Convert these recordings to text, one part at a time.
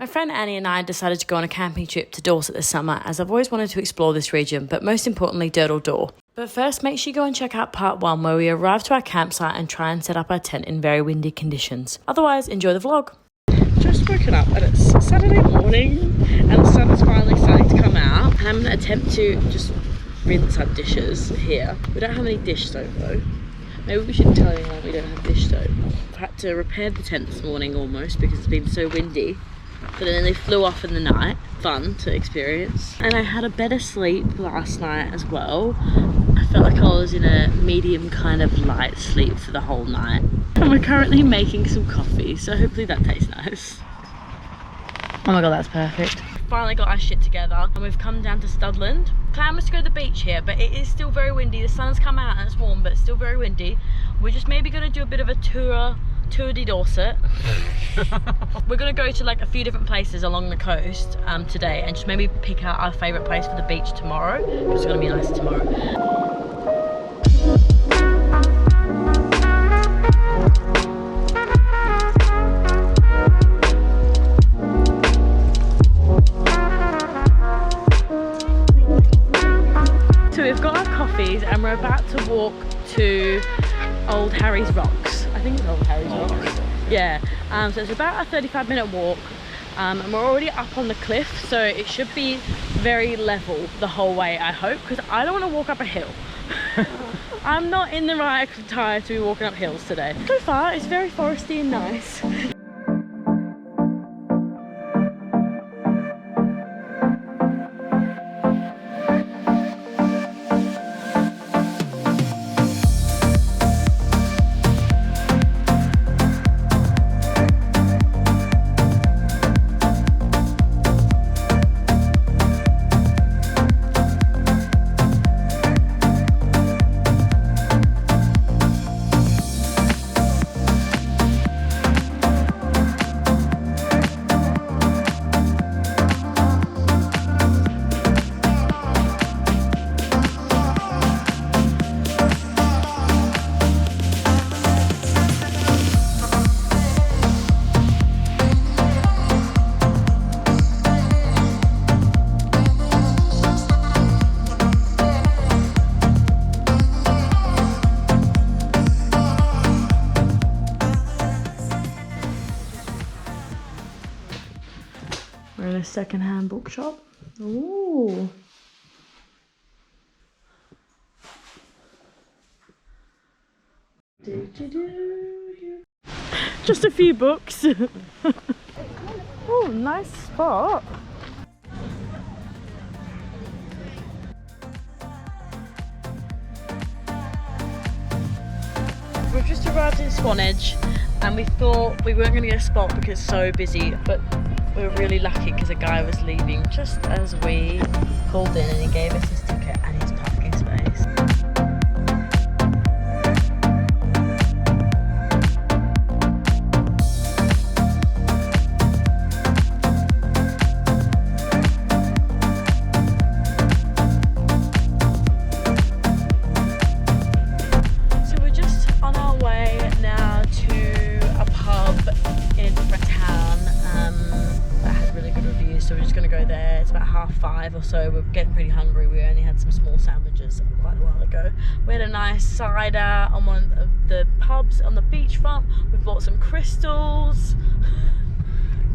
friend Annie and I decided to go on a camping trip to Dorset this summer, as I've always wanted to explore this region, but most importantly Durdle Door. But first, make sure you go and check out part 1 where we arrive to our campsite and try and set up our tent in very windy conditions. Otherwise, enjoy the vlog. Just woken up and it's Saturday morning and the sun is finally starting to come out, and I'm going to attempt to just rinse our dishes here. We don't have any dish soap though. Maybe we should tell anyone we don't have dish soap. I had to repair the tent this morning almost because it's been so windy. But then they flew off in the night. Fun to experience. And I had a better sleep last night as well. I felt like I was in a medium kind of light sleep for the whole night. And we're currently making some coffee, so hopefully that tastes nice. Oh my god, that's perfect. Finally got our shit together and we've come down to Studland. Plan was to go to the beach here, but it is still very windy. The sun's come out and it's warm, but it's still very windy. We're just maybe going to do a bit of a tour de Dorset. We're gonna go to like a few different places along the coast today, and just maybe pick out our favourite place for the beach tomorrow, because it's gonna be nice tomorrow. So we've got our coffees and we're about to walk to Old Harry's Rocks. I think it's Old Harry's Rocks. Yeah, so it's about a 35-minute walk, and we're already up on the cliff, so it should be very level the whole way, I hope, because I don't want to walk up a hill. I'm not in the right attire to be walking up hills today. So far, it's very foresty and nice. We're in a second-hand bookshop. Ooh. Just a few books. Oh, nice spot. We've just arrived in Swanage and we thought we weren't going to get a spot because it's so busy, but we were really lucky because a guy was leaving just as we pulled in and he gave us his ticket and his parking space. So we're just on our way now to a pub in a different town. That had really good reviews, so we're just going to go there. It's about 5:30 or so. We're getting pretty hungry. We only had some small sandwiches quite a while ago. We had a nice cider on one of the pubs on the beachfront. We bought some crystals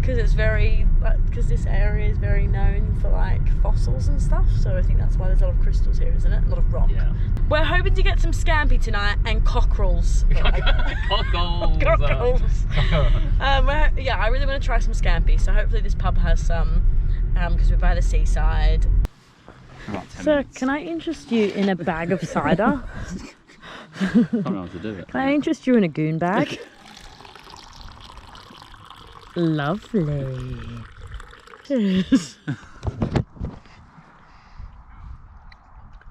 because it's very, because this area is very known for like fossils and stuff, so I think that's why there's a lot of crystals here, isn't it? A lot of rock. Yeah. We're hoping to get some scampi tonight and cockerels. Cockles. Yeah, I really want to try some scampi, so hopefully this pub has some, because we're by the seaside. Sir, can I interest you in a bag of cider? I don't know how to do it. Can I interest you in a goon bag? Lovely. Cheers. It's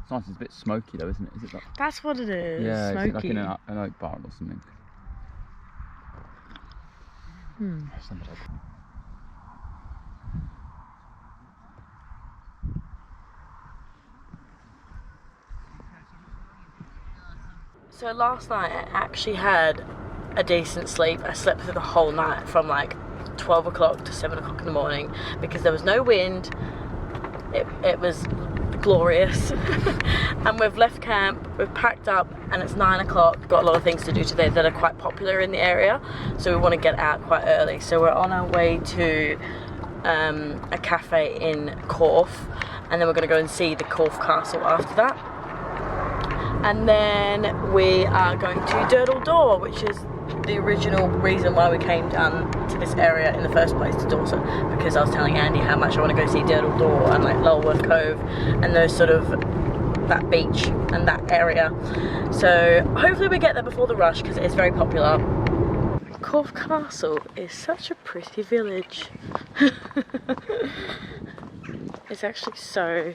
nice, it's a bit smoky though, isn't it? Is it like... That's what it is. Yeah, smoky. it's like in an oak barn or something. So last night I actually had a decent sleep. I slept through the whole night from like 12 o'clock to 7 o'clock in the morning because there was no wind. It was glorious. And we've left camp, we've packed up, and it's 9 o'clock. Got a lot of things to do today that are quite popular in the area, so we want to get out quite early. So we're on our way to a cafe in Corfe, and then we're going to go and see the Corfe Castle after that. And then we are going to Durdle Door, which is the original reason why we came down to this area in the first place, to Dorset, because I was telling Andy how much I want to go see Durdle Door and like Lulworth Cove and those sort of, that beach and that area. So hopefully we get there before the rush because it is very popular. Corfe Castle is such a pretty village. It's actually so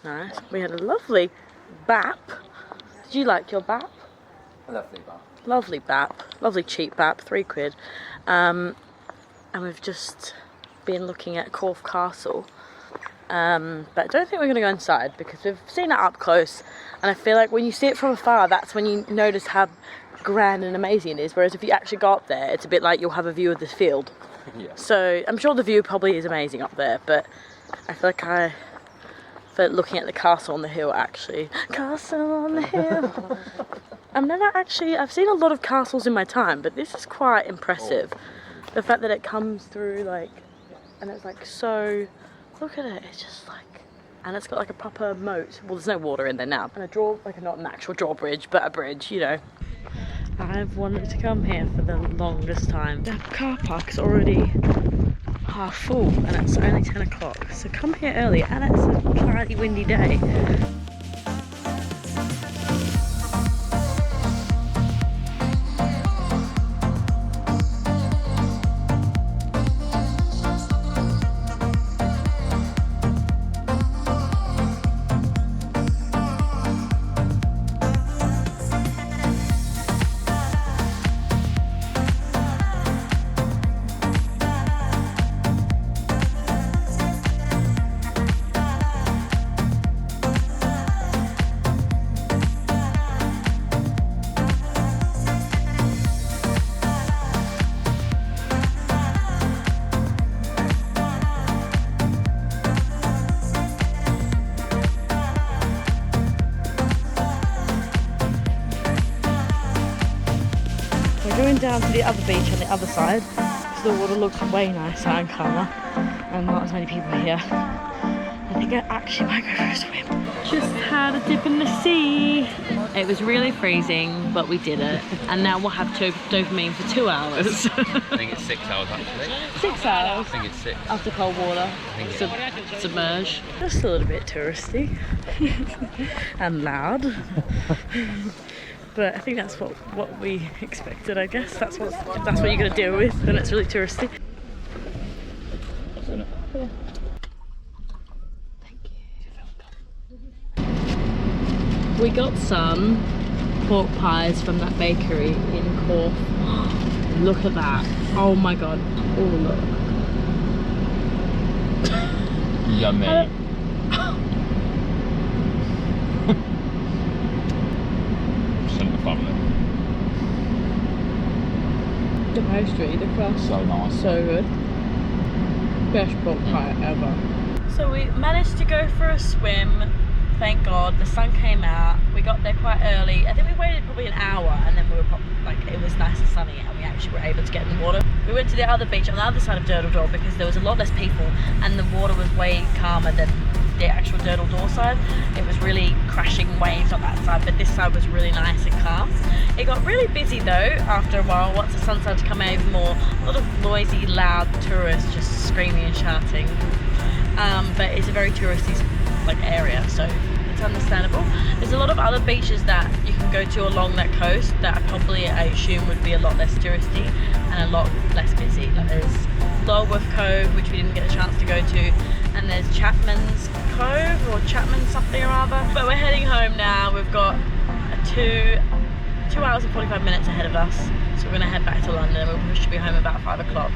nice. We had a lovely bap. Did you like your bap? A lovely bar. Lovely bap, lovely cheap bap, £3. And we've just been looking at Corfe Castle, but I don't think we're going to go inside because we've seen it up close, and I feel like when you see it from afar, that's when you notice how grand and amazing it is, whereas if you actually go up there, it's a bit like you'll have a view of the field. Yeah. So I'm sure the view probably is amazing up there, but I feel like looking at the castle on the hill, actually. Castle on the hill. I've seen a lot of castles in my time, but this is quite impressive. The fact that it comes through, like, and it's like so, look at it, it's just like, and it's got like a proper moat. Well, there's no water in there now. And not an actual drawbridge, but a bridge, you know. I've wanted to come here for the longest time. The car park's already half full and it's only 10 o'clock. So come here early, and it's a cloudy, windy day. Going down to the other beach on the other side, so the water looks way nicer and calmer, and not as many people here. I think I actually might go for a swim. Just had a dip in the sea. It was really freezing, but we did it, and now we'll have dopamine for 2 hours. I think it's 6 hours actually. 6 hours? I think it's 6. After cold water, submerge. Just a little bit touristy and loud. But I think that's what we expected, I guess. That's what you're gonna deal with when it's really touristy. Isn't it? Yeah. Thank you. We got some pork pies from that bakery in Corfe. Look at that. Oh my god. Oh look. Yummy. The pastry, the crust, So nice. so good. Best pork pie ever. So we managed to go for a swim. Thank God, the sun came out. We got there quite early. I think we waited probably an hour, and then we were it was nice and sunny, and we actually were able to get in the water. We went to the other beach on the other side of Durdle Door because there was a lot less people, and the water was way calmer than the actual Durdle Door side. It was really crashing waves on that side, but this side was really nice and calm. It got really busy though after a while once the sun started to come out even more. A lot of noisy, loud tourists just screaming and shouting. But it's a very touristy area, so it's understandable. There's a lot of other beaches that you can go to along that coast that probably, I assume, would be a lot less touristy and a lot less busy. Like there's Lulworth Cove, which we didn't get a chance to go to, and there's Chapman's Cove or Chapman something or other. But we're heading home now. We've got a 2 hours and 45 minutes ahead of us, so we're going to head back to London. We should be home about 5 o'clock.